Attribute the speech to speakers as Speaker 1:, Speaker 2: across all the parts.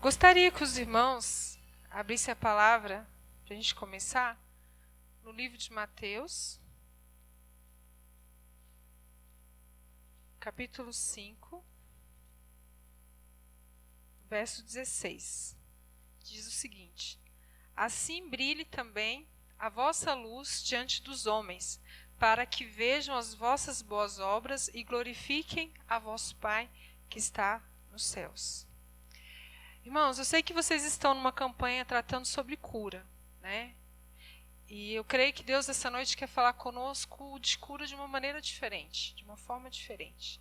Speaker 1: Gostaria que os irmãos abrissem a palavra para a gente começar no livro de Mateus, capítulo 5, verso 16. Diz o seguinte: Assim brilhe também a vossa luz diante dos homens, para que vejam as vossas boas obras e glorifiquem a vosso Pai que está nos céus. Irmãos, eu sei que vocês estão numa campanha tratando sobre cura, né? E eu creio que Deus essa noite quer falar conosco de cura de uma maneira diferente, de uma forma diferente.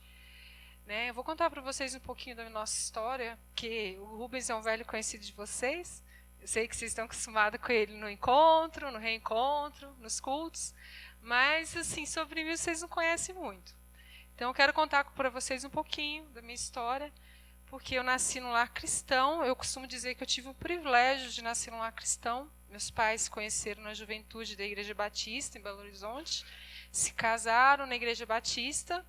Speaker 1: Né? Eu vou contar para vocês um pouquinho da nossa história, porque o Rubens é um velho conhecido de vocês. Eu sei que vocês estão acostumados com ele no encontro, no reencontro, nos cultos, mas assim, sobre mim vocês não conhecem muito. Então eu quero contar para vocês um pouquinho da minha história, porque eu nasci num lar cristão. Eu costumo dizer que eu tive o privilégio de nascer num lar cristão. Meus pais se conheceram na juventude da Igreja Batista, em Belo Horizonte, se casaram na Igreja Batista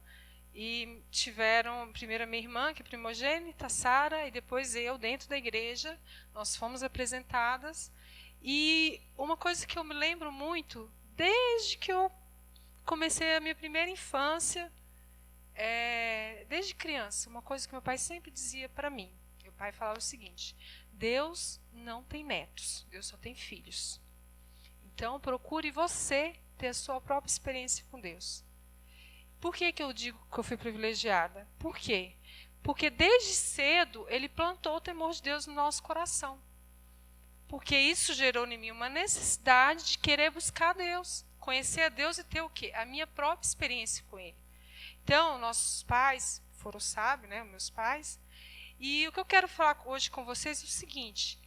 Speaker 1: e tiveram primeiro a minha irmã, que é primogênita, Sara, e depois eu dentro da igreja. Nós fomos apresentadas. E uma coisa que eu me lembro muito, desde que eu comecei a minha primeira infância, desde criança, uma coisa que meu pai sempre dizia para mim. Meu pai falava o seguinte: Deus não tem netos, Deus só tem filhos. Então procure você ter a sua própria experiência com Deus. Por que eu digo que eu fui privilegiada? Por quê? Porque desde cedo ele plantou o temor de Deus no nosso coração. Porque isso gerou em mim uma necessidade de querer buscar Deus, conhecer a Deus e ter o quê? A minha própria experiência com Ele. Então, nossos pais foram sábios, né, meus pais. E o que eu quero falar hoje com vocês é o seguinte,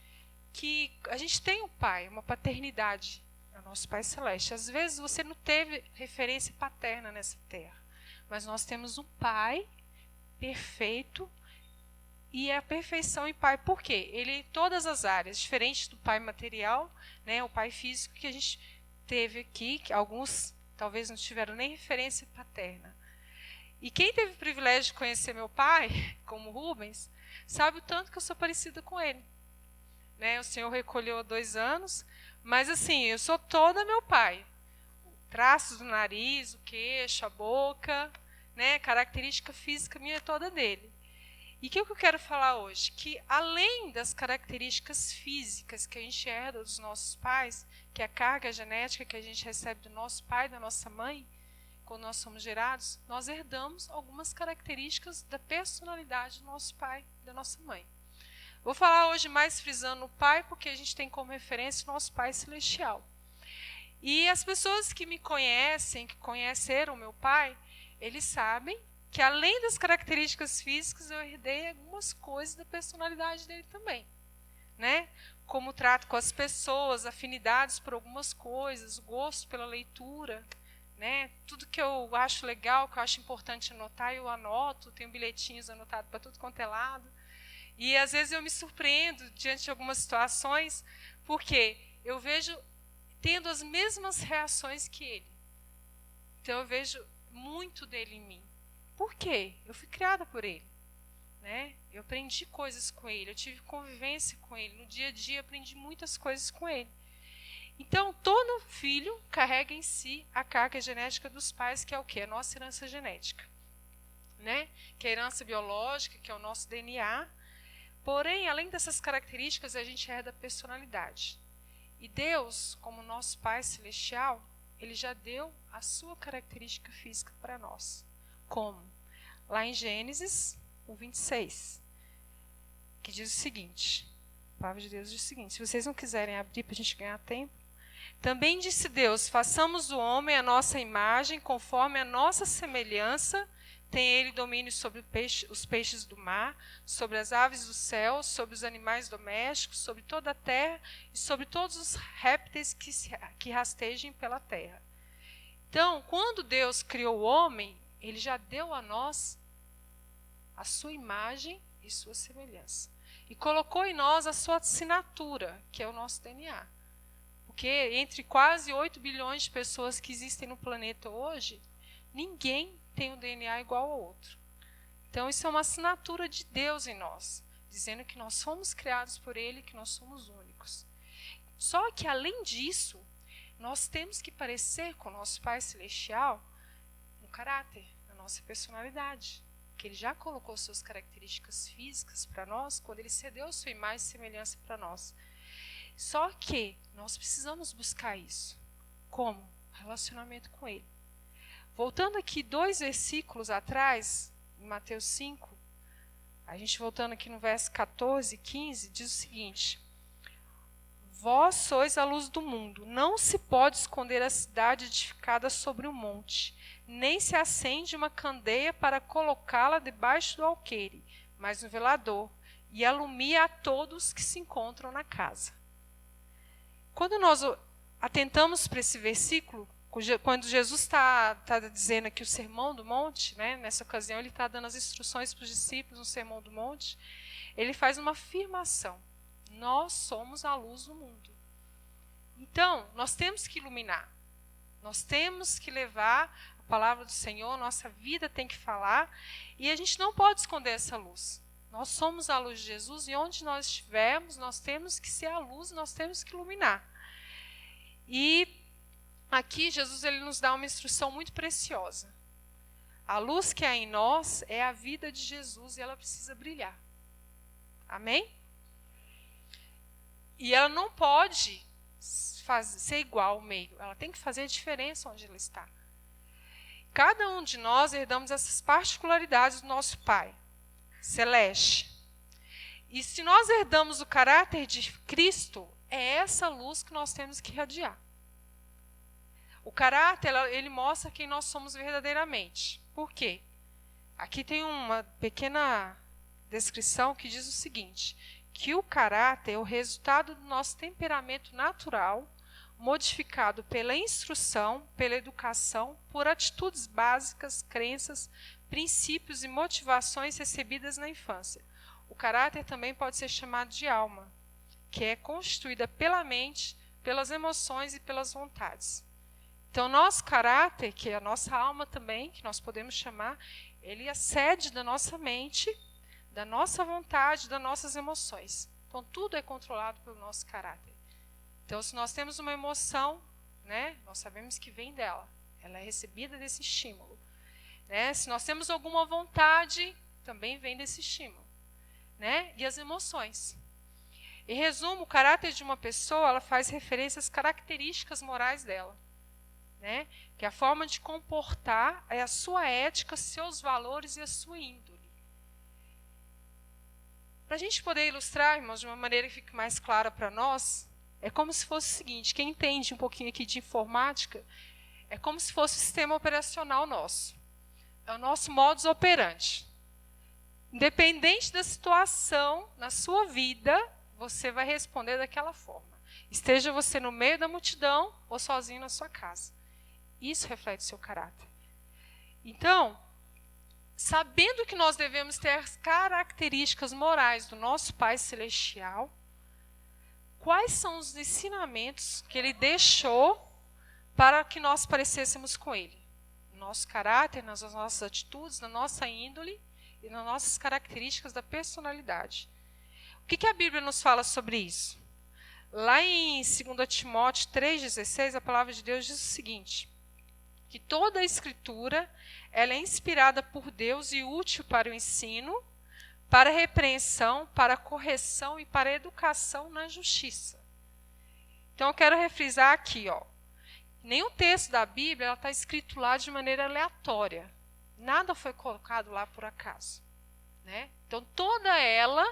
Speaker 1: que a gente tem um pai, uma paternidade, é o nosso Pai Celeste. Às vezes você não teve referência paterna nessa terra, mas nós temos um pai perfeito, e é a perfeição em pai. Por quê? Ele, em todas as áreas, diferente do pai material, né, o pai físico que a gente teve aqui, que alguns talvez não tiveram nem referência paterna. E quem teve o privilégio de conhecer meu pai, como Rubens, sabe o tanto que eu sou parecida com ele. Né, o Senhor recolheu há 2 anos, mas assim, eu sou toda meu pai. Traços do nariz, o queixo, a boca, né, característica física minha é toda dele. E o que eu quero falar hoje? Que além das características físicas que a gente herda dos nossos pais, que é a carga genética que a gente recebe do nosso pai, da nossa mãe, quando nós somos gerados, nós herdamos algumas características da personalidade do nosso pai e da nossa mãe. Vou falar hoje mais frisando o pai, porque a gente tem como referência o nosso Pai Celestial. E as pessoas que me conhecem, que conheceram meu pai, eles sabem que além das características físicas, eu herdei algumas coisas da personalidade dele também. Né? Como trato com as pessoas, afinidades por algumas coisas, gosto pela leitura. Né? Tudo que eu acho legal, que eu acho importante anotar, eu anoto, tenho bilhetinhos anotados para tudo quanto é lado. E às vezes eu me surpreendo diante de algumas situações, porque eu vejo tendo as mesmas reações que ele. Então eu vejo muito dele em mim. Por quê? Eu fui criada por ele. Né? Eu aprendi coisas com ele, eu tive convivência com ele. No dia a dia eu aprendi muitas coisas com ele. Então, todo filho carrega em si a carga genética dos pais, que é o quê? A nossa herança genética. Né? Que é a herança biológica, que é o nosso DNA. Porém, além dessas características, a gente herda a personalidade. E Deus, como nosso Pai Celestial, Ele já deu a sua característica física para nós. Como? Lá em Gênesis 1:26, que diz o seguinte, a palavra de Deus diz o seguinte, se vocês não quiserem abrir para a gente ganhar tempo. Também disse Deus, façamos o homem à nossa imagem, conforme a nossa semelhança. Tem ele domínio sobre os peixes do mar, sobre as aves do céu, sobre os animais domésticos, sobre toda a terra e sobre todos os répteis que rastejem pela terra. Então, quando Deus criou o homem, Ele já deu a nós a sua imagem e sua semelhança. E colocou em nós a sua assinatura, que é o nosso DNA. Porque entre quase 8 bilhões de pessoas que existem no planeta hoje, ninguém tem um DNA igual ao outro. Então, isso é uma assinatura de Deus em nós. dizendo que nós fomos criados por Ele, que nós somos únicos. Só que, além disso, nós temos que parecer com o nosso Pai Celestial no caráter, na nossa personalidade. Que Ele já colocou suas características físicas para nós, quando Ele cedeu sua imagem e semelhança para nós. Só que nós precisamos buscar isso. Como? Relacionamento com Ele. Voltando aqui 2 versículos atrás, em Mateus 5, a gente voltando aqui no verso 14 e 15, diz o seguinte: Vós sois a luz do mundo. Não se pode esconder a cidade edificada sobre um monte, nem se acende uma candeia para colocá-la debaixo do alqueire, mas no velador, e alumia a todos que se encontram na casa. Quando nós atentamos para esse versículo, quando Jesus está dizendo aqui o Sermão do Monte, né, nessa ocasião ele está dando as instruções para os discípulos no Sermão do Monte, ele faz uma afirmação: nós somos a luz do mundo. Então, nós temos que iluminar, nós temos que levar a palavra do Senhor, nossa vida tem que falar, e a gente não pode esconder essa luz. Nós somos a luz de Jesus, e onde nós estivermos, nós temos que ser a luz, nós temos que iluminar. E aqui Jesus ele nos dá uma instrução muito preciosa. A luz que há em nós é a vida de Jesus e ela precisa brilhar. Amém? E ela não pode ser igual ao meio, ela tem que fazer a diferença onde ela está. Cada um de nós herdamos essas particularidades do nosso Pai Celeste. E se nós herdamos o caráter de Cristo, é essa luz que nós temos que irradiar. O caráter, ele mostra quem nós somos verdadeiramente. Por quê? Aqui tem uma pequena descrição que diz o seguinte: que o caráter é o resultado do nosso temperamento natural, modificado pela instrução, pela educação, por atitudes básicas, crenças, princípios e motivações recebidas na infância. O caráter também pode ser chamado de alma, que é constituída pela mente, pelas emoções e pelas vontades. Então, nosso caráter, que é a nossa alma também, que nós podemos chamar, ele acede da nossa mente, da nossa vontade, das nossas emoções. Então, tudo é controlado pelo nosso caráter. Então, se nós temos uma emoção, né, nós sabemos que vem dela. Ela é recebida desse estímulo. Né? Se nós temos alguma vontade, também vem desse estímulo. Né? E as emoções. Em resumo, o caráter de uma pessoa ela faz referência às características morais dela. Né? Que a forma de comportar é a sua ética, seus valores e a sua índole. Para a gente poder ilustrar, irmãos, de uma maneira que fique mais clara para nós, é como se fosse o seguinte: quem entende um pouquinho aqui de informática, é como se fosse o sistema operacional nosso. É o nosso modus operandi. Independente da situação na sua vida, você vai responder daquela forma. Esteja você no meio da multidão ou sozinho na sua casa. Isso reflete o seu caráter. Então, sabendo que nós devemos ter as características morais do nosso Pai Celestial, quais são os ensinamentos que Ele deixou para que nós parecêssemos com Ele? No nosso caráter, nas nossas atitudes, na nossa índole e nas nossas características da personalidade. O que a Bíblia nos fala sobre isso? Lá em 2 Timóteo 3,16, a palavra de Deus diz o seguinte: que toda a Escritura ela é inspirada por Deus e útil para o ensino, para a repreensão, para a correção e para a educação na justiça. Então, eu quero refrisar aqui, nenhum texto da Bíblia está escrito lá de maneira aleatória. Nada foi colocado lá por acaso. Né? Então, toda ela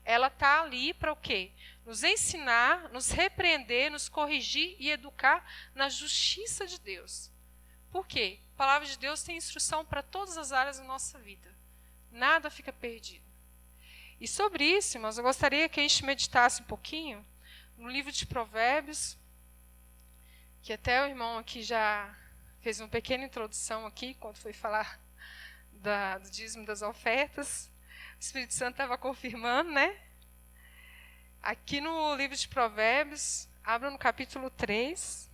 Speaker 1: está ali para o quê? Nos ensinar, nos repreender, nos corrigir e educar na justiça de Deus. Por quê? A palavra de Deus tem instrução para todas as áreas da nossa vida. Nada fica perdido. E sobre isso, irmãos, eu gostaria que a gente meditasse um pouquinho no livro de Provérbios, que até o irmão aqui já fez uma pequena introdução aqui, quando foi falar do dízimo das ofertas. O Espírito Santo estava confirmando, né? Aqui no livro de Provérbios, abra no capítulo 3,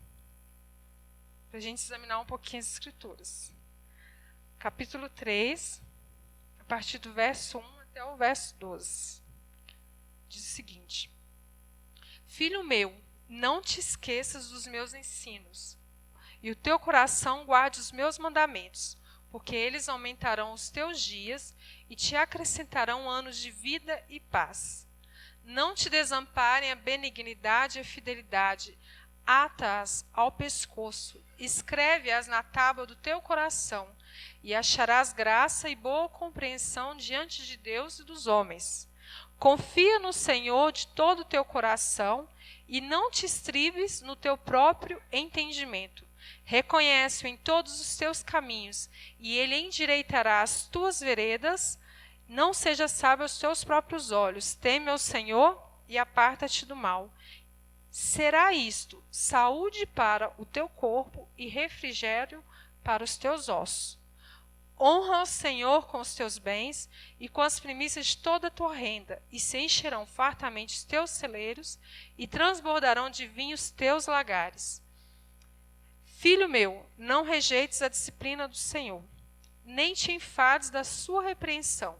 Speaker 1: para a gente examinar um pouquinho as Escrituras. Capítulo 3, a partir do verso 1 até o verso 12. diz o seguinte: Filho meu, não te esqueças dos meus ensinos, e o teu coração guarde os meus mandamentos, porque eles aumentarão os teus dias e te acrescentarão anos de vida e paz. Não te desamparem a benignidade e a fidelidade, ata-as ao pescoço, escreve-as na tábua do teu coração, e acharás graça e boa compreensão diante de Deus e dos homens. Confia no Senhor de todo o teu coração e não te estribes no teu próprio entendimento. Reconhece-o em todos os teus caminhos, e ele endireitará as tuas veredas. Não seja sábio aos teus próprios olhos. Teme ao Senhor e aparta-te do mal. Será isto saúde para o teu corpo e refrigério para os teus ossos. Honra ao Senhor com os teus bens e com as primícias de toda a tua renda, e se encherão fartamente os teus celeiros, e transbordarão de vinho os teus lagares. Filho meu, não rejeites a disciplina do Senhor, nem te enfades da sua repreensão,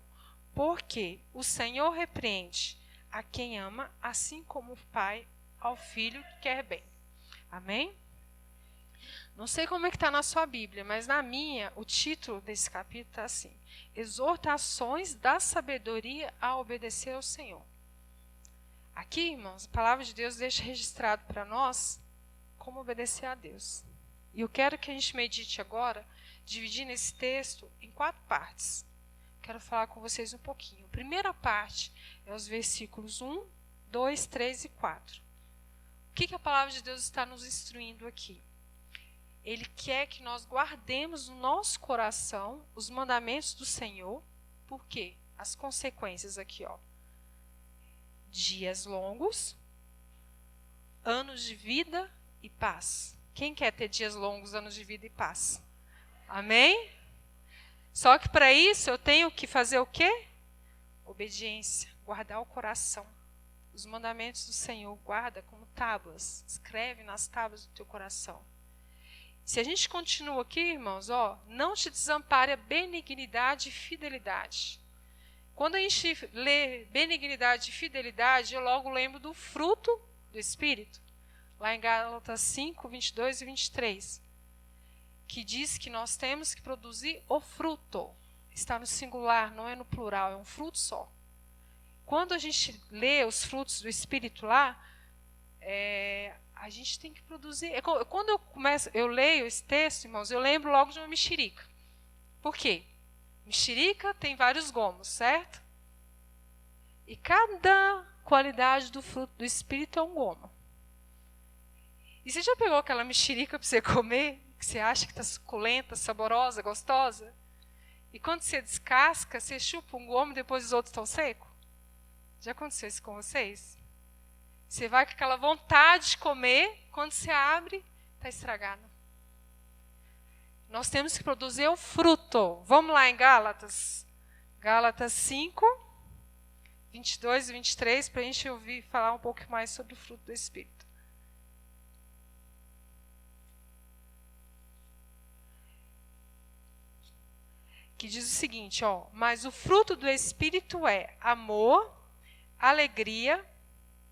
Speaker 1: porque o Senhor repreende a quem ama, assim como o pai ao filho que quer bem. Amém? Não sei como é que está na sua Bíblia, mas na minha, o título desse capítulo está assim: Exortações da sabedoria a obedecer ao Senhor. Aqui, irmãos, a palavra de Deus deixa registrado para nós como obedecer a Deus. E eu quero que a gente medite agora, dividindo esse texto em 4 partes. Quero falar com vocês um pouquinho. A primeira parte é os versículos 1, 2, 3 e 4. O que a palavra de Deus está nos instruindo aqui? Ele quer que nós guardemos no nosso coração os mandamentos do Senhor. Por quê? As consequências aqui, ó. Dias longos, anos de vida e paz. Quem quer ter dias longos, anos de vida e paz? Amém? Só que para isso eu tenho que fazer o quê? Obediência, guardar o coração. Os mandamentos do Senhor, guarda como tábuas. Escreve nas tábuas do teu coração. Se a gente continua aqui, irmãos, ó, não te desampare a benignidade e fidelidade. Quando a gente lê benignidade e fidelidade, eu logo lembro do fruto do Espírito. Lá em Gálatas 5, 22 e 23. Que diz que nós temos que produzir o fruto. Está no singular, não é no plural, é um fruto só. Quando a gente lê os frutos do Espírito lá, a gente tem que produzir. Quando eu leio esse texto, irmãos, eu lembro logo de uma mexerica. Por quê? Mexerica tem vários gomos, certo? E cada qualidade do fruto do Espírito é um gomo. E você já pegou aquela mexerica para você comer, que você acha que está suculenta, saborosa, gostosa? E quando você descasca, você chupa um gomo e depois os outros estão secos? Já aconteceu isso com vocês? Você vai com aquela vontade de comer, quando você abre, está estragado. Nós temos que produzir o fruto. Vamos lá em Gálatas. Gálatas 5, 22 e 23, para a gente ouvir falar um pouco mais sobre o fruto do Espírito. Que diz o seguinte, ó: mas o fruto do Espírito é amor, alegria,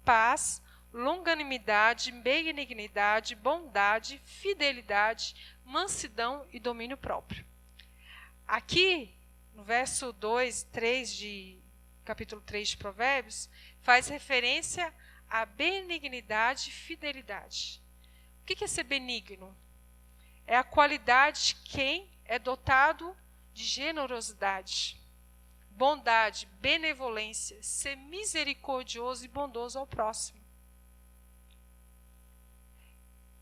Speaker 1: paz, longanimidade, benignidade, bondade, fidelidade, mansidão e domínio próprio. Aqui, no verso 2, 3 de capítulo 3 de Provérbios, faz referência à benignidade e fidelidade. O que é ser benigno? É a qualidade de quem é dotado de generosidade, bondade, benevolência, ser misericordioso e bondoso ao próximo.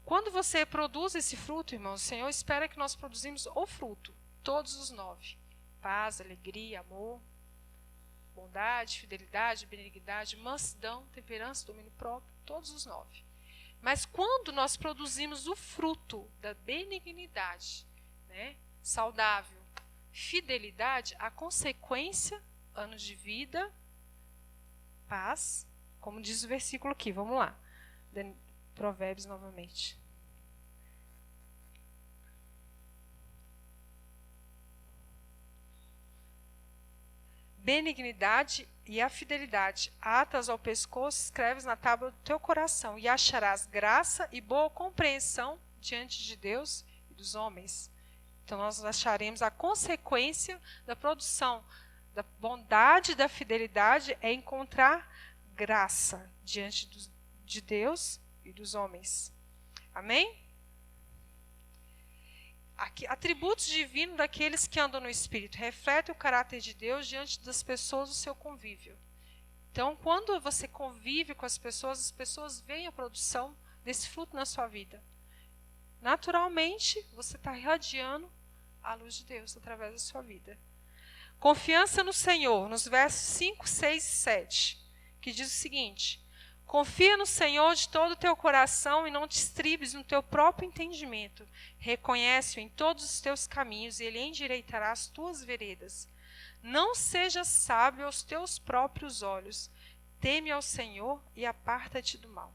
Speaker 1: Quando você produz esse fruto, irmãos, o Senhor espera que nós produzimos o fruto, todos os 9. Paz, alegria, amor, bondade, fidelidade, benignidade, mansidão, temperança, domínio próprio, todos os 9. Mas quando nós produzimos o fruto da benignidade, né, saudável, fidelidade, a consequência, anos de vida, paz, como diz o versículo aqui, vamos lá, Provérbios novamente. benignidade e a fidelidade. Atas ao pescoço, escreves na tábua do teu coração, e acharás graça e boa compreensão diante de Deus e dos homens. Então nós acharemos a consequência da produção da bondade e da fidelidade é encontrar graça diante de Deus e dos homens. Amém? Aqui, atributos divinos daqueles que andam no Espírito. Reflete o caráter de Deus diante das pessoas do seu convívio. Então, quando você convive com as pessoas veem a produção desse fruto na sua vida. Naturalmente, você está irradiando a luz de Deus através da sua vida. Confiança no Senhor, nos versos 5, 6 e 7, que diz o seguinte: confia no Senhor de todo o teu coração e não te estribes no teu próprio entendimento. Reconhece-o em todos os teus caminhos e ele endireitará as tuas veredas. Não sejas sábio aos teus próprios olhos. Teme ao Senhor e aparta-te do mal.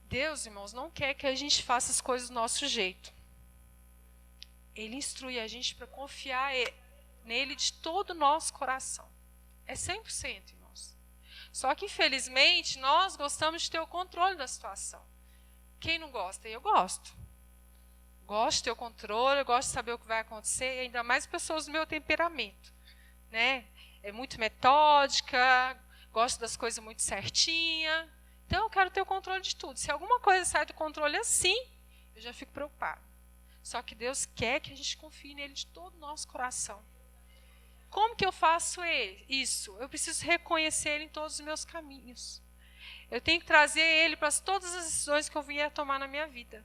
Speaker 1: Deus, irmãos, não quer que a gente faça as coisas do nosso jeito. Ele instrui a gente para confiar nele de todo o nosso coração. É 100%, irmãos. Só que, infelizmente, nós gostamos de ter o controle da situação. Quem não gosta? Eu gosto. Gosto de ter o controle, eu gosto de saber o que vai acontecer, ainda mais pessoas do meu temperamento. Né? É muito metódica, gosto das coisas muito certinha. Então, eu quero ter o controle de tudo. Se alguma coisa sai do controle assim, eu já fico preocupada. Só que Deus quer que a gente confie nele de todo o nosso coração. Como que eu faço isso? Eu preciso reconhecer ele em todos os meus caminhos. Eu tenho que trazer ele para todas as decisões que eu vier a tomar na minha vida.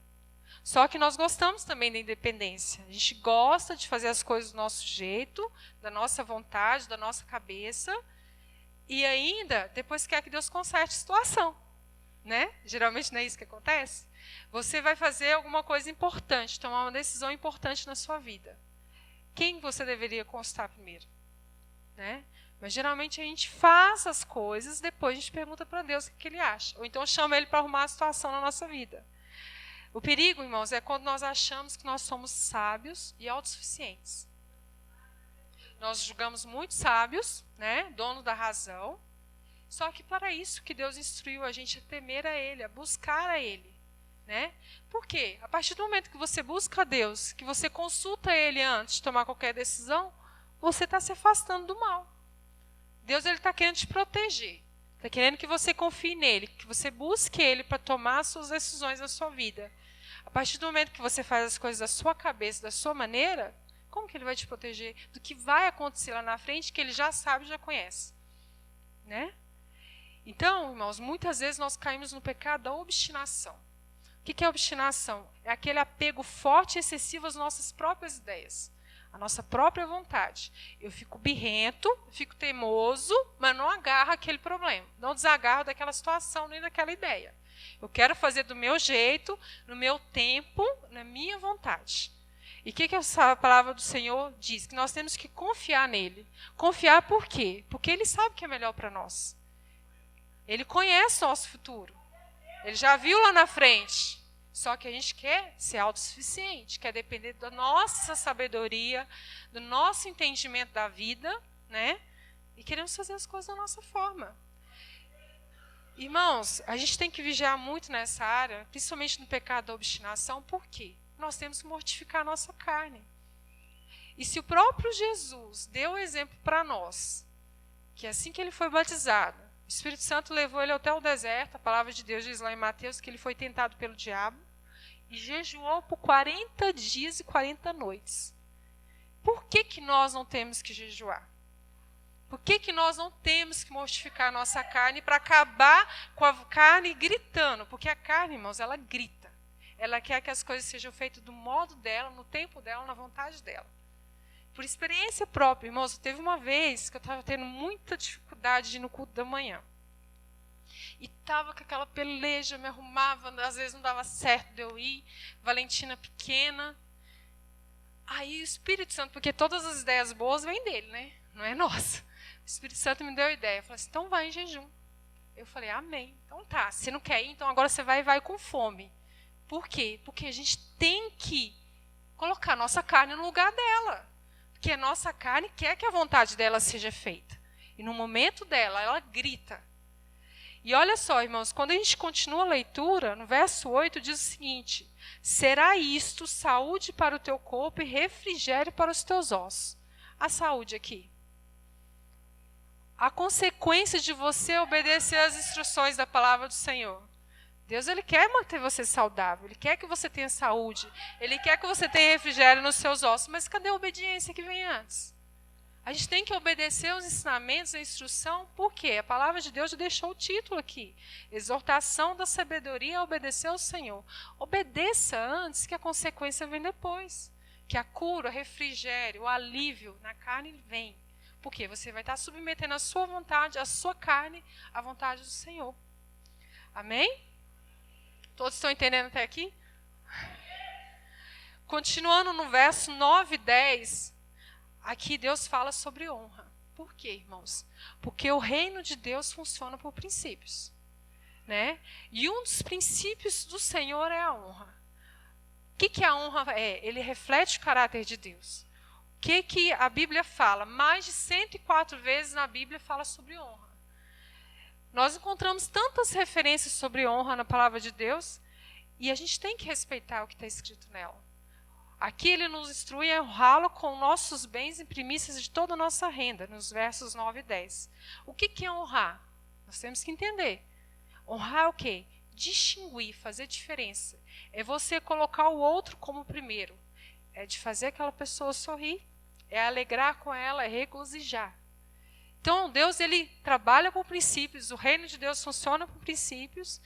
Speaker 1: Só que nós gostamos também da independência. A gente gosta de fazer as coisas do nosso jeito, da nossa vontade, da nossa cabeça. E ainda, depois quer que Deus conserte a situação. Né? Geralmente não é isso que acontece. Você vai fazer alguma coisa importante, tomar uma decisão importante na sua vida. Quem você deveria consultar primeiro? Né? Mas geralmente a gente faz as coisas, depois a gente pergunta para Deus o que ele acha. Ou então chama ele para arrumar a situação na nossa vida. O perigo, irmãos, é quando nós achamos que nós somos sábios e autossuficientes. Nós julgamos muito sábios, né? Donos da razão. Só que para isso que Deus instruiu a gente a temer a Ele, a buscar a Ele. Né? Por quê? A partir do momento que você busca a Deus, que você consulta Ele antes de tomar qualquer decisão, você está se afastando do mal. Deus está querendo te proteger. Está querendo que você confie nele, que você busque Ele para tomar as suas decisões na sua vida. A partir do momento que você faz as coisas da sua cabeça, da sua maneira, como que Ele vai te proteger do que vai acontecer lá na frente, que Ele já sabe, já conhece? Né? Então, irmãos, muitas vezes nós caímos no pecado da obstinação. O que é obstinação? É aquele apego forte e excessivo às nossas próprias ideias, à nossa própria vontade. Eu fico birrento, fico teimoso, mas não agarro aquele problema. Não desagarro daquela situação nem daquela ideia. Eu quero fazer do meu jeito, no meu tempo, na minha vontade. E o que a palavra do Senhor diz? Que nós temos que confiar nele. Confiar por quê? Porque ele sabe o que é melhor para nós. Ele conhece o nosso futuro. Ele já viu lá na frente. Só que a gente quer ser autossuficiente, quer depender da nossa sabedoria, do nosso entendimento da vida, né? E queremos fazer as coisas da nossa forma. Irmãos, a gente tem que vigiar muito nessa área, principalmente no pecado da obstinação. Por quê? Nós temos que mortificar a nossa carne. E se o próprio Jesus deu o exemplo para nós, que assim que ele foi batizado, o Espírito Santo levou ele até o deserto, a palavra de Deus diz lá em Mateus que ele foi tentado pelo diabo e jejuou por 40 dias e 40 noites. Por que nós não temos que jejuar? Por que nós não temos que mortificar a nossa carne para acabar com a carne gritando? Porque a carne, irmãos, ela grita. Ela quer que as coisas sejam feitas do modo dela, no tempo dela, na vontade dela. Por experiência própria, irmãos, teve uma vez que eu estava tendo muita dificuldade de ir no culto da manhã. E estava com aquela peleja, me arrumava, às vezes não dava certo de eu ir, Valentina pequena. Aí o Espírito Santo, porque todas as ideias boas vêm dele, né? Não é nossa. O Espírito Santo me deu a ideia, falou assim, então vai em jejum. Eu falei, amém. Então tá, você não quer ir, então agora você vai com fome. Por quê? Porque a gente tem que colocar a nossa carne no lugar dela. Porque a nossa carne quer que a vontade dela seja feita. E no momento dela, ela grita. E olha só, irmãos, quando a gente continua a leitura, no verso 8 diz o seguinte: será isto saúde para o teu corpo e refrigério para os teus ossos. A saúde aqui. A consequência de você obedecer às instruções da palavra do Senhor. Deus, Ele quer manter você saudável, Ele quer que você tenha saúde, Ele quer que você tenha refrigério nos seus ossos, mas cadê a obediência que vem antes? A gente tem que obedecer os ensinamentos, a instrução, por quê? A palavra de Deus já deixou o título aqui. Exortação da sabedoria a obedecer ao Senhor. Obedeça antes, que a consequência vem depois. Que a cura, o refrigério, o alívio na carne vem. Por quê? Você vai estar submetendo a sua vontade, a sua carne, à vontade do Senhor. Amém? Todos estão entendendo até aqui? Continuando no verso 9 e 10... aqui Deus fala sobre honra. Por quê, irmãos? Porque o reino de Deus funciona por princípios. Né? E um dos princípios do Senhor é a honra. O que a honra é? Ele reflete o caráter de Deus. O que a Bíblia fala? Mais de 104 vezes na Bíblia fala sobre honra. Nós encontramos tantas referências sobre honra na palavra de Deus e a gente tem que respeitar o que está escrito nela. Aqui ele nos instrui a honrá-lo com nossos bens e primícias de toda a nossa renda, nos versos 9 e 10. O que é honrar? Nós temos que entender. Honrar é o quê? Distinguir, fazer diferença. É você colocar o outro como primeiro. É de fazer aquela pessoa sorrir, é alegrar com ela, é regozijar. Então, Deus, ele trabalha por princípios, o reino de Deus funciona por princípios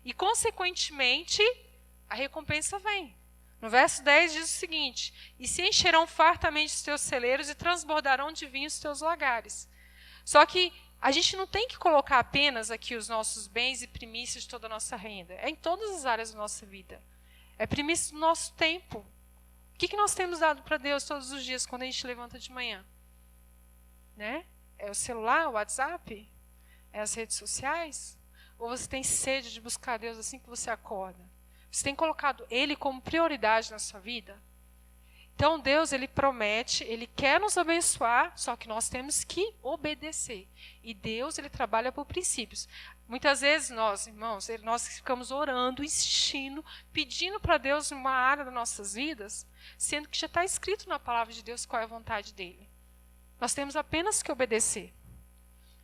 Speaker 1: e, consequentemente, a recompensa vem. No verso 10 diz o seguinte: e se encherão fartamente os teus celeiros e transbordarão de vinho os teus lagares. Só que a gente não tem que colocar apenas aqui os nossos bens e primícias de toda a nossa renda. É em todas as áreas da nossa vida. É primícia do nosso tempo. O que nós temos dado para Deus todos os dias quando a gente levanta de manhã? Né? É o celular, o WhatsApp? É as redes sociais? Ou você tem sede de buscar Deus assim que você acorda? Você tem colocado Ele como prioridade na sua vida? Então Deus, Ele promete, Ele quer nos abençoar, só que nós temos que obedecer. E Deus, Ele trabalha por princípios. Muitas vezes nós, irmãos, nós ficamos orando, insistindo, pedindo para Deus uma área das nossas vidas, sendo que já está escrito na palavra de Deus qual é a vontade dEle. Nós temos apenas que obedecer.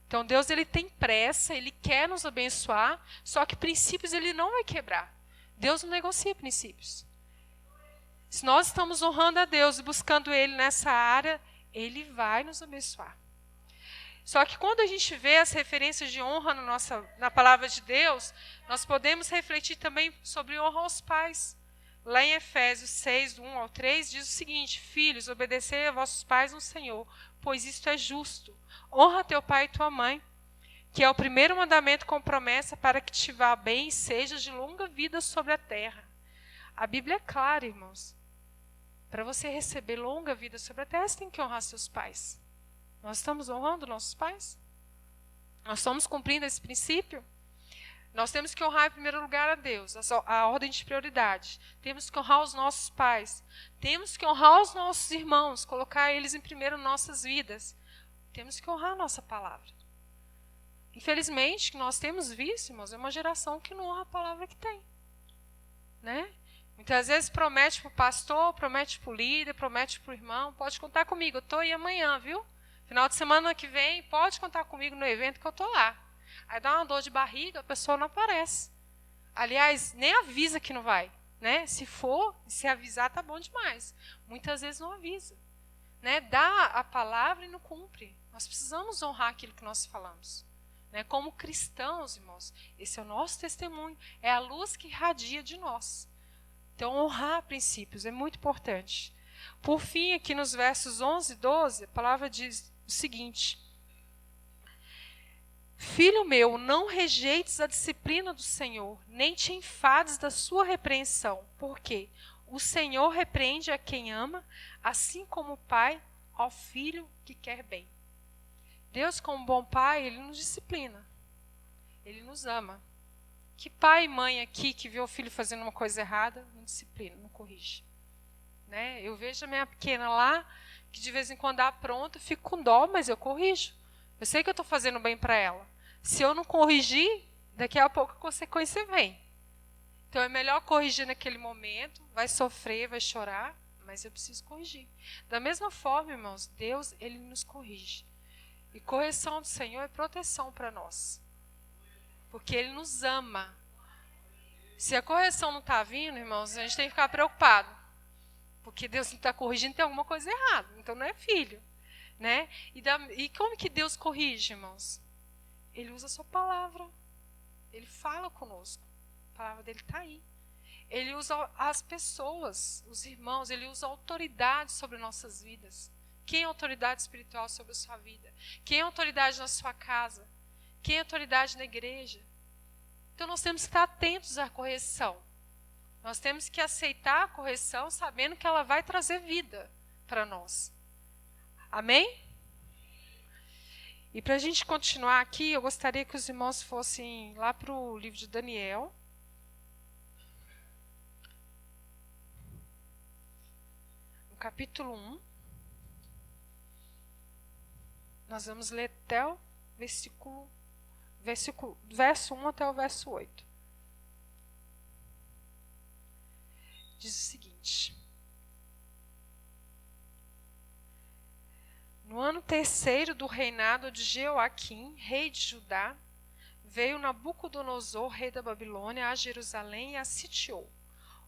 Speaker 1: Então Deus, Ele tem pressa, Ele quer nos abençoar, só que princípios Ele não vai quebrar. Deus não negocia princípios. Se nós estamos honrando a Deus e buscando Ele nessa área, Ele vai nos abençoar. Só que quando a gente vê as referências de honra na palavra de Deus, nós podemos refletir também sobre honra aos pais. Lá em Efésios 6, do 1 ao 3, diz o seguinte: filhos, obedecei a vossos pais no Senhor, pois isto é justo. Honra teu pai e tua mãe, que é o primeiro mandamento com promessa para que te vá bem e sejas de longa vida sobre a terra. A Bíblia é clara, irmãos. Para você receber longa vida sobre a terra, você tem que honrar seus pais. Nós estamos honrando nossos pais? Nós estamos cumprindo esse princípio? Nós temos que honrar em primeiro lugar a Deus, a ordem de prioridade. Temos que honrar os nossos pais. Temos que honrar os nossos irmãos, colocar eles em primeiro em nossas vidas. Temos que honrar a nossa palavra. Infelizmente, o que nós temos visto, irmãos, é uma geração que não honra a palavra que tem. Né? Muitas vezes promete para o pastor, promete para o líder, promete para o irmão. Pode contar comigo, eu estou aí amanhã, viu? Final de semana que vem, pode contar comigo no evento que eu estou lá. Aí dá uma dor de barriga, a pessoa não aparece. Aliás, nem avisa que não vai. Né? Se for, se avisar, tá bom demais. Muitas vezes não avisa. Né? Dá a palavra e não cumpre. Nós precisamos honrar aquilo que nós falamos. Né? Como cristãos, irmãos, esse é o nosso testemunho. É a luz que irradia de nós. Então, honrar princípios é muito importante. Por fim, aqui nos versos 11 e 12, a palavra diz o seguinte: filho meu, não rejeites a disciplina do Senhor, nem te enfades da sua repreensão, porque o Senhor repreende a quem ama, assim como o pai ao filho que quer bem. Deus, como bom pai, Ele nos disciplina. Ele nos ama. Que pai e mãe aqui que vê o filho fazendo uma coisa errada, não disciplina, não corrige. Né? Eu vejo a minha pequena lá, que de vez em quando apronta, eu fico com dó, mas eu corrijo. Eu sei que eu estou fazendo bem para ela. Se eu não corrigir, daqui a pouco a consequência vem. Então é melhor corrigir naquele momento, vai sofrer, vai chorar, mas eu preciso corrigir. Da mesma forma, irmãos, Deus, Ele nos corrige. E correção do Senhor é proteção para nós. Porque Ele nos ama. Se a correção não está vindo, irmãos, a gente tem que ficar preocupado. Porque Deus não está corrigindo, tem alguma coisa errada. Então não é filho. Né? E como que Deus corrige, irmãos? Ele usa a sua palavra. Ele fala conosco. A palavra dele está aí. Ele usa as pessoas, os irmãos, ele usa a autoridade sobre nossas vidas. Quem é autoridade espiritual sobre a sua vida? Quem é autoridade na sua casa? Quem é autoridade na igreja? Então nós temos que estar atentos à correção. Nós temos que aceitar a correção sabendo que ela vai trazer vida para nós. Amém? E para a gente continuar aqui, eu gostaria que os irmãos fossem lá para o livro de Daniel. No capítulo 1. Nós vamos ler até o verso 1 até o verso 8. Diz o seguinte: no ano terceiro do reinado de Jeoaquim, rei de Judá, veio Nabucodonosor, rei da Babilônia, a Jerusalém e a sitiou.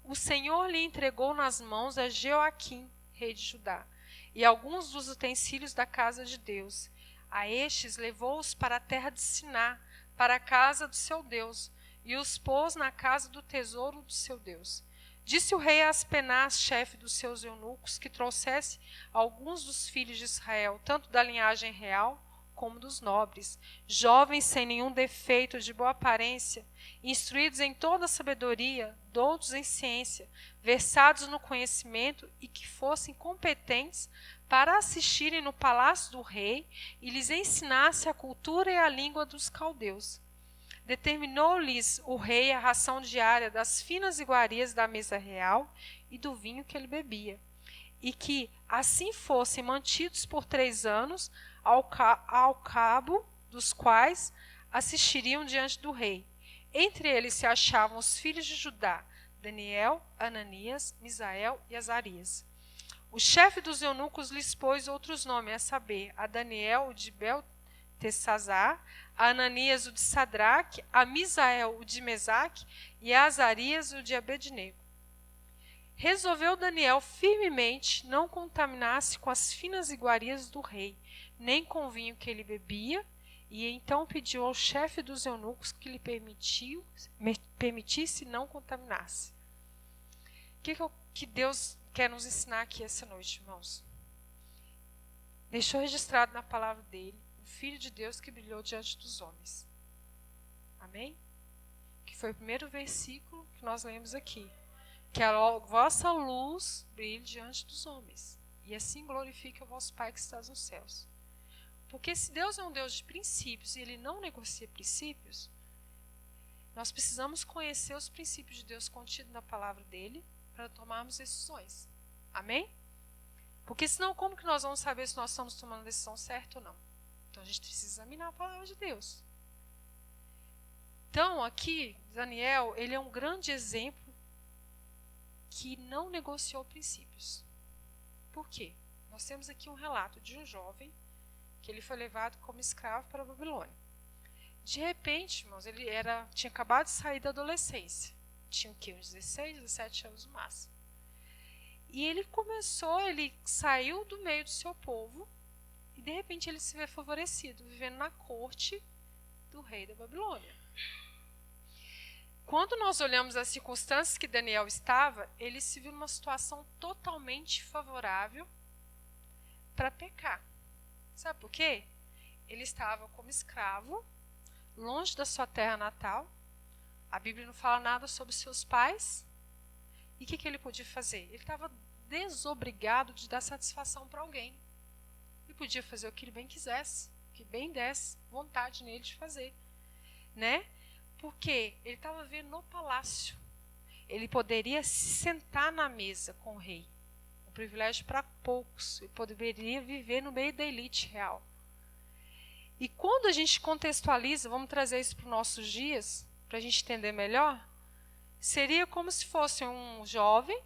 Speaker 1: O Senhor lhe entregou nas mãos a Jeoaquim, rei de Judá, e alguns dos utensílios da casa de Deus. A estes levou-os para a terra de Siná, para a casa do seu Deus, e os pôs na casa do tesouro do seu Deus. Disse o rei a Aspenaz, chefe dos seus eunucos, que trouxesse alguns dos filhos de Israel, tanto da linhagem real como dos nobres, jovens sem nenhum defeito, de boa aparência, instruídos em toda a sabedoria, doutos em ciência, versados no conhecimento e que fossem competentes para assistirem no palácio do rei e lhes ensinasse a cultura e a língua dos caldeus. Determinou-lhes o rei a ração diária das finas iguarias da mesa real e do vinho que ele bebia, e que assim fossem mantidos por 3 anos, ao cabo dos quais assistiriam diante do rei. Entre eles se achavam os filhos de Judá, Daniel, Ananias, Misael e Azarias. O chefe dos eunucos lhes pôs outros nomes, a saber, a Daniel, o de Beltesazar, a Ananias, o de Sadraque, a Misael, o de Mesaque, e a Azarias, o de Abednego. Resolveu Daniel firmemente não contaminar-se com as finas iguarias do rei, nem com o vinho que ele bebia, e então pediu ao chefe dos eunucos que lhe permitisse não contaminar-se. O que Deus quer nos ensinar aqui essa noite, irmãos? Deixou registrado na palavra dele o Filho de Deus que brilhou diante dos homens. Amém? Que foi o primeiro versículo que nós lemos aqui. Que a vossa luz brilhe diante dos homens, e assim glorifique o vosso Pai que está nos céus. Porque se Deus é um Deus de princípios e Ele não negocia princípios, nós precisamos conhecer os princípios de Deus contidos na palavra dEle para tomarmos decisões. Amém? Porque senão como que nós vamos saber se nós estamos tomando a decisão certa ou não? Então a gente precisa examinar a palavra de Deus. Então aqui, Daniel, ele é um grande exemplo que não negociou princípios. Por quê? Nós temos aqui um relato de um jovem que ele foi levado como escravo para a Babilônia. De repente, irmãos, ele tinha acabado de sair da adolescência. Tinha o quê? Uns 16, 17 anos no máximo. E ele saiu do meio do seu povo e de repente ele se vê favorecido, vivendo na corte do rei da Babilônia. Quando nós olhamos as circunstâncias que Daniel estava, ele se viu numa situação totalmente favorável para pecar. Sabe por quê? Ele estava como escravo, longe da sua terra natal. A Bíblia não fala nada sobre seus pais. E o que ele podia fazer? Ele estava desobrigado de dar satisfação para alguém. Ele podia fazer o que ele bem quisesse, o que bem desse vontade nele de fazer, né? Porque ele estava vivendo no palácio. Ele poderia se sentar na mesa com o rei. privilégio para poucos. Ele poderia viver no meio da elite real. E quando a gente contextualiza, vamos trazer isso para os nossos dias, para a gente entender melhor, seria como se fosse um jovem,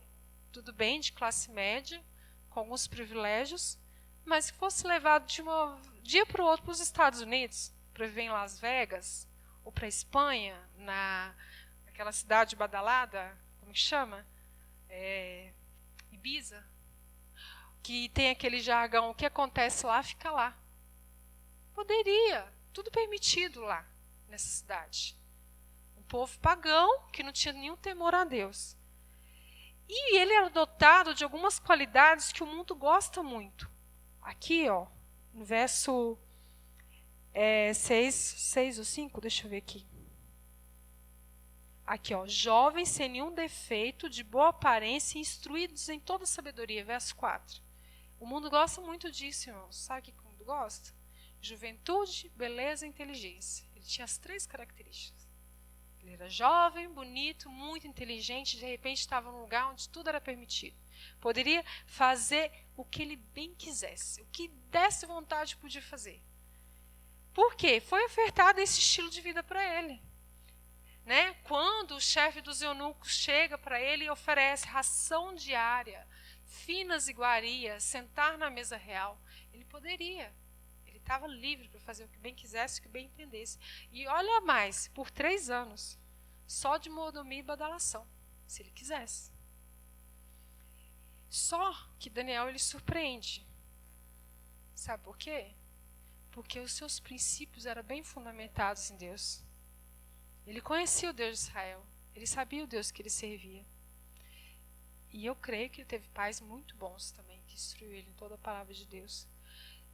Speaker 1: tudo bem, de classe média, com alguns privilégios, mas que fosse levado de um dia para o outro para os Estados Unidos, para viver em Las Vegas, ou para a Espanha, naquela cidade badalada, como que chama? Ibiza, que tem aquele jargão, o que acontece lá, fica lá. Poderia, tudo permitido lá, nessa cidade. Um povo pagão, que não tinha nenhum temor a Deus. E ele era dotado de algumas qualidades que o mundo gosta muito. Aqui, ó, no verso 6 ou 5, deixa eu ver aqui. Aqui, ó, jovens sem nenhum defeito, de boa aparência, instruídos em toda sabedoria, verso 4. O mundo gosta muito disso, irmãos. Sabe o que o mundo gosta? Juventude, beleza e inteligência. Ele tinha as 3 características. Ele era jovem, bonito, muito inteligente, de repente estava num lugar onde tudo era permitido. Poderia fazer o que ele bem quisesse, o que desse vontade podia fazer. Por quê? Foi ofertado esse estilo de vida para ele. Né? Quando o chefe dos eunucos chega para ele e oferece ração diária, finas iguarias, sentar na mesa real, ele poderia. Ele estava livre para fazer o que bem quisesse, o que bem entendesse. E olha mais, por 3 anos, só de mordomia e badalação, se ele quisesse. Só que Daniel ele surpreende. Sabe por quê? Porque os seus princípios eram bem fundamentados em Deus. Ele conhecia o Deus de Israel. Ele sabia o Deus que ele servia. E eu creio que ele teve pais muito bons também, que instruiu ele em toda a palavra de Deus.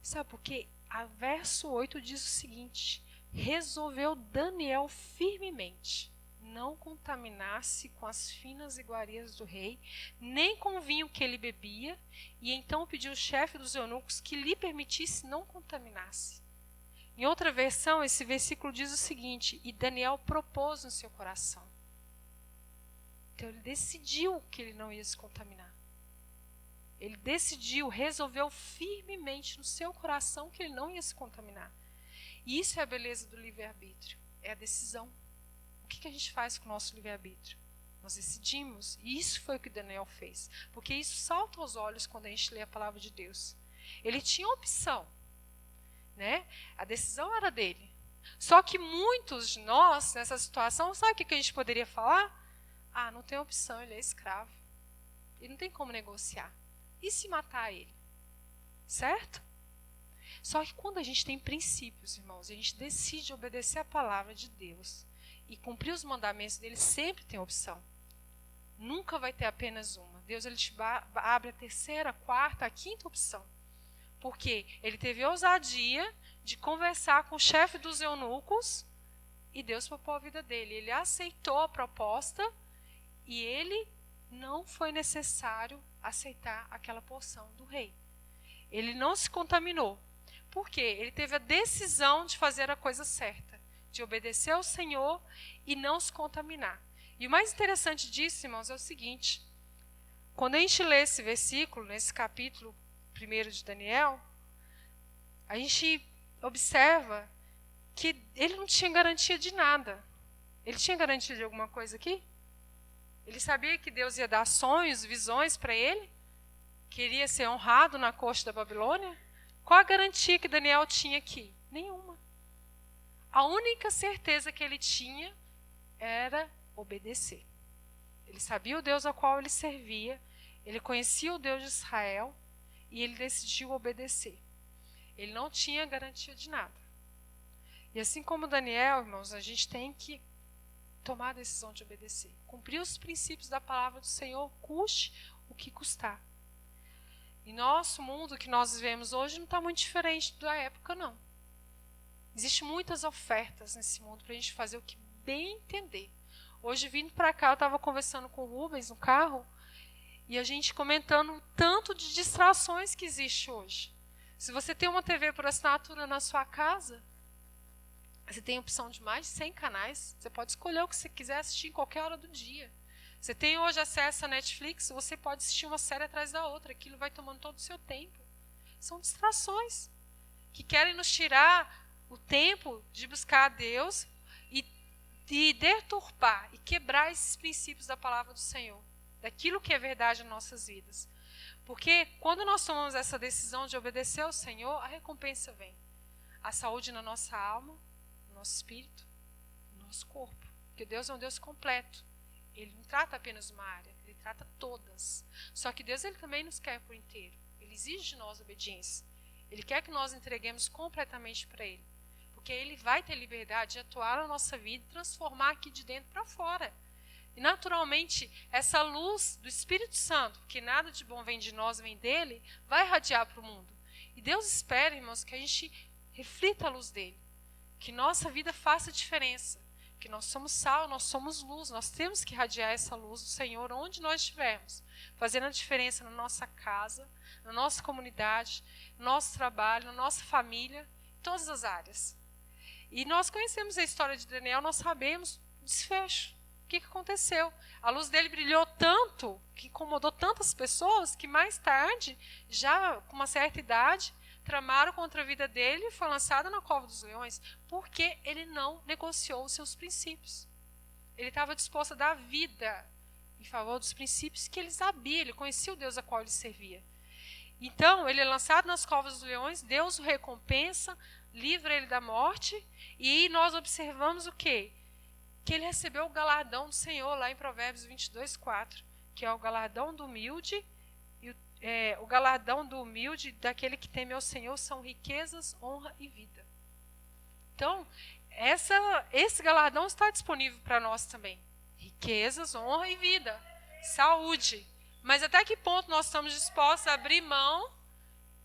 Speaker 1: Sabe por quê? A verso 8 diz o seguinte: resolveu Daniel firmemente não contaminar-se com as finas iguarias do rei, nem com o vinho que ele bebia, e então pediu o chefe dos eunucos que lhe permitisse não contaminar-se. Em outra versão, esse versículo diz o seguinte: e Daniel propôs no seu coração. Então ele decidiu que ele não ia se contaminar. Ele decidiu, resolveu firmemente no seu coração que ele não ia se contaminar. E isso é a beleza do livre-arbítrio, é a decisão. O que a gente faz com o nosso livre-arbítrio? Nós decidimos, e isso foi o que Daniel fez. Porque isso salta aos olhos quando a gente lê a palavra de Deus. Ele tinha opção. Né? A decisão era dele. Só que muitos de nós, nessa situação, sabe o que a gente poderia falar? Ah, não tem opção, ele é escravo. Ele não tem como negociar. E se matar ele? Certo? Só que quando a gente tem princípios, irmãos, a gente decide obedecer a palavra de Deus e cumprir os mandamentos dele, sempre tem opção. Nunca vai ter apenas uma. Deus ele te abre a terceira, a quarta, a quinta opção. Porque ele teve ousadia de conversar com o chefe dos eunucos e Deus poupou a vida dele. Ele aceitou a proposta e ele não foi necessário aceitar aquela porção do rei. Ele não se contaminou. Por quê? Ele teve a decisão de fazer a coisa certa, de obedecer ao Senhor e não se contaminar. E o mais interessante disso, irmãos, é o seguinte: quando a gente lê esse versículo, nesse capítulo 1 de Daniel, a gente observa que ele não tinha garantia de nada. Ele tinha garantia de alguma coisa aqui? Ele sabia que Deus ia dar sonhos, visões para ele? Queria ser honrado na corte da Babilônia? Qual a garantia que Daniel tinha aqui? Nenhuma. A única certeza que ele tinha era obedecer. Ele sabia o Deus ao qual ele servia, ele conhecia o Deus de Israel e ele decidiu obedecer. Ele não tinha garantia de nada. E assim como Daniel, irmãos, a gente tem que tomar a decisão de obedecer. Cumprir os princípios da palavra do Senhor, custe o que custar. E nosso mundo que nós vivemos hoje não está muito diferente da época, não. Existem muitas ofertas nesse mundo para a gente fazer o que bem entender. Hoje, vindo para cá, eu estava conversando com o Rubens no carro e a gente comentando o tanto de distrações que existe hoje. Se você tem uma TV por assinatura na sua casa, você tem a opção de mais de 100 canais. Você pode escolher o que você quiser assistir em qualquer hora do dia. Você tem hoje acesso à Netflix, você pode assistir uma série atrás da outra. Aquilo vai tomando todo o seu tempo. São distrações que querem nos tirar o tempo de buscar a Deus e de deturpar e quebrar esses princípios da palavra do Senhor, daquilo que é verdade nas nossas vidas. Porque quando nós tomamos essa decisão de obedecer ao Senhor, a recompensa vem. A saúde na nossa alma, no nosso espírito, no nosso corpo. Porque Deus é um Deus completo. Ele não trata apenas uma área, ele trata todas. Só que Deus ele também nos quer por inteiro. Ele exige de nós obediência. Ele quer que nós entreguemos completamente para Ele. Porque Ele vai ter liberdade de atuar na nossa vida e transformar aqui de dentro para fora. E naturalmente, essa luz do Espírito Santo, que nada de bom vem de nós, vem dele, vai irradiar para o mundo. E Deus espera, irmãos, que a gente reflita a luz dele. Que nossa vida faça diferença. Que nós somos sal, nós somos luz. Nós temos que irradiar essa luz do Senhor onde nós estivermos. Fazendo a diferença na nossa casa, na nossa comunidade, no nosso trabalho, na nossa família, em todas as áreas. E nós conhecemos a história de Daniel, nós sabemos o desfecho. O que aconteceu? A luz dele brilhou tanto, que incomodou tantas pessoas, que mais tarde, já com uma certa idade, tramaram contra a vida dele e foi lançado na cova dos leões, porque ele não negociou os seus princípios. Ele estava disposto a dar vida em favor dos princípios que ele sabia, ele conhecia o Deus a qual ele servia. Então, ele é lançado nas covas dos leões, Deus o recompensa, livra ele da morte, e nós observamos o quê? Que ele recebeu o galardão do Senhor, lá em Provérbios 22:4, que é o galardão do humilde, e o galardão do humilde, daquele que teme ao Senhor, são riquezas, honra e vida. Então, esse galardão está disponível para nós também. Riquezas, honra e vida, saúde. Mas até que ponto nós estamos dispostos a abrir mão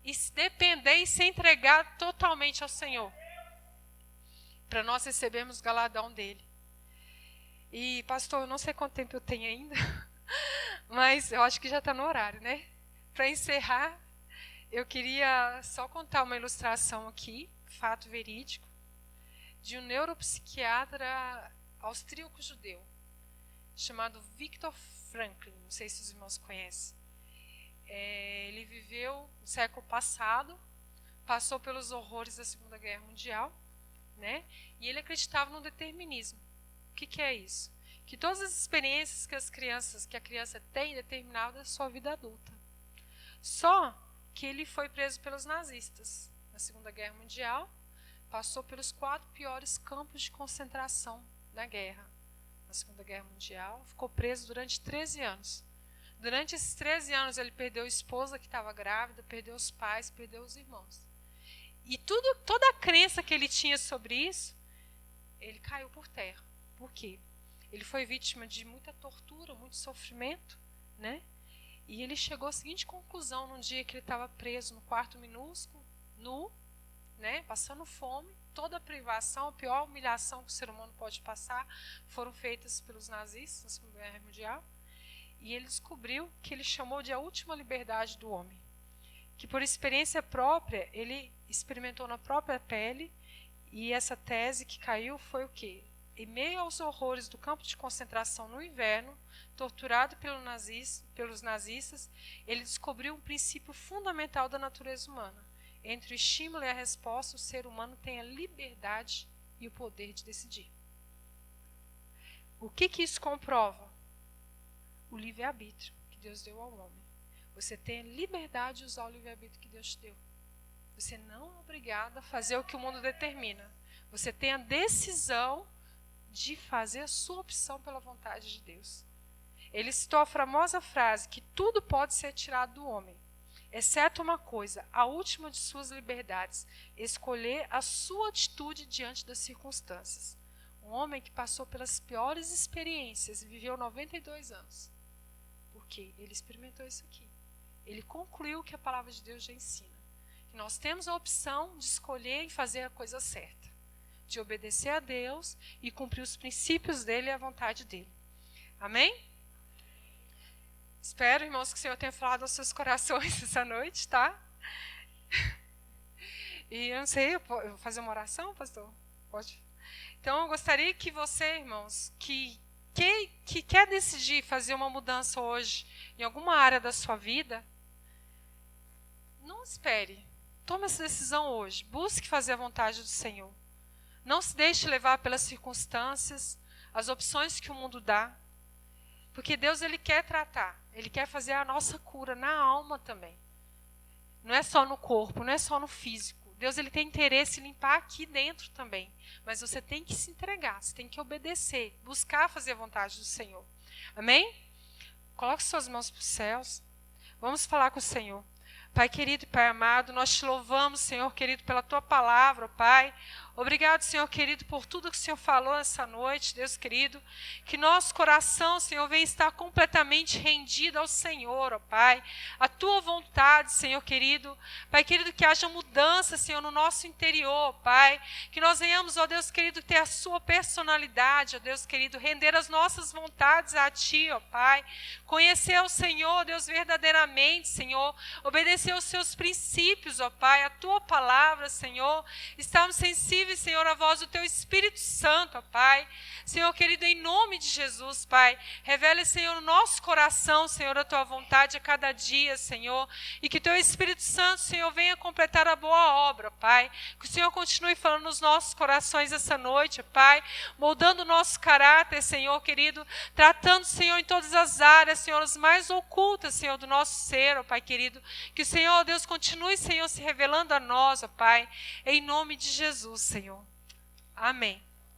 Speaker 1: e se depender e se entregar totalmente ao Senhor, para nós recebermos o galardão dele. E, pastor, eu não sei quanto tempo eu tenho ainda, mas eu acho que já está no horário, né? Para encerrar, eu queria só contar uma ilustração aqui, fato verídico, de um neuropsiquiatra austríaco-judeu, chamado Viktor Frankl, não sei se os irmãos conhecem. Ele viveu no século passado, passou pelos horrores da Segunda Guerra Mundial, né? E ele acreditava no determinismo. O que é isso? Que todas as experiências que a criança tem determinavam a sua vida adulta. Só que ele foi preso pelos nazistas na Segunda Guerra Mundial, passou pelos 4 piores campos de concentração da guerra. Na Segunda Guerra Mundial, ficou preso durante 13 anos. Durante esses 13 anos, ele perdeu a esposa que estava grávida, perdeu os pais, perdeu os irmãos. E toda a crença que ele tinha sobre isso, ele caiu por terra. Por quê? Ele foi vítima de muita tortura, muito sofrimento, né? E ele chegou à seguinte conclusão num dia que ele estava preso no quarto minúsculo, nu, né? Passando fome. Toda a privação, a pior humilhação que o ser humano pode passar, foram feitas pelos nazistas na Segunda Guerra Mundial. E ele descobriu que ele chamou de a última liberdade do homem. Que por experiência própria, ele experimentou na própria pele, e essa tese que caiu foi o quê? Em meio aos horrores do campo de concentração no inverno, torturado pelos nazistas, ele descobriu um princípio fundamental da natureza humana. Entre o estímulo e a resposta, o ser humano tem a liberdade e o poder de decidir. O que isso comprova? O livre-arbítrio que Deus deu ao homem. Você tem a liberdade de usar o livre-arbítrio que Deus te deu. Você não é obrigado a fazer o que o mundo determina. Você tem a decisão de fazer a sua opção pela vontade de Deus. Ele citou a famosa frase que tudo pode ser tirado do homem, exceto uma coisa, a última de suas liberdades, escolher a sua atitude diante das circunstâncias. Um homem que passou pelas piores experiências e viveu 92 anos. Porque ele experimentou isso aqui. Ele concluiu o que a palavra de Deus já ensina. Que nós temos a opção de escolher e fazer a coisa certa. De obedecer a Deus e cumprir os princípios dele e a vontade dele. Amém? Espero, irmãos, que o Senhor tenha falado aos seus corações essa noite, tá? E eu não sei, eu vou fazer uma oração, pastor? Pode? Então, eu gostaria que você, irmãos, que que quer decidir fazer uma mudança hoje em alguma área da sua vida, não espere. Tome essa decisão hoje. Busque fazer a vontade do Senhor. Não se deixe levar pelas circunstâncias, as opções que o mundo dá. Porque Deus, Ele quer tratar. Ele quer fazer a nossa cura na alma também. Não é só no corpo, não é só no físico. Deus, Ele tem interesse em limpar aqui dentro também. Mas você tem que se entregar, você tem que obedecer, buscar fazer a vontade do Senhor. Amém? Coloque suas mãos para os céus. Vamos falar com o Senhor. Pai querido e Pai amado, nós te louvamos, Senhor querido, pela Tua palavra, Pai. Obrigado, Senhor querido, por tudo que o Senhor falou essa noite, Deus querido. Que nosso coração, Senhor, venha estar completamente rendido ao Senhor, ó Pai. A Tua vontade, Senhor querido. Pai querido, que haja mudança, Senhor, no nosso interior, Pai. Que nós venhamos, ó Deus querido, ter a Sua personalidade, ó Deus querido. Render as nossas vontades a Ti, ó Pai. Conhecer o Senhor, Deus, verdadeiramente, Senhor. Obedecer aos Seus princípios, ó Pai. A Tua palavra, Senhor. Estarmos sensíveis, Senhor, a voz do Teu Espírito Santo, ó Pai. Senhor querido, em nome de Jesus, Pai, revele, Senhor, no nosso coração, Senhor, a Tua vontade a cada dia, Senhor, e que Teu Espírito Santo, Senhor, venha completar a boa obra, Pai. Que o Senhor continue falando nos nossos corações essa noite, Pai, moldando o nosso caráter, Senhor querido, tratando, Senhor, em todas as áreas, Senhor, as mais ocultas, Senhor, do nosso ser, ó Pai querido. Que o Senhor, ó Deus, continue, Senhor, se revelando a nós, ó Pai, em nome de Jesus, Senhor. Amém.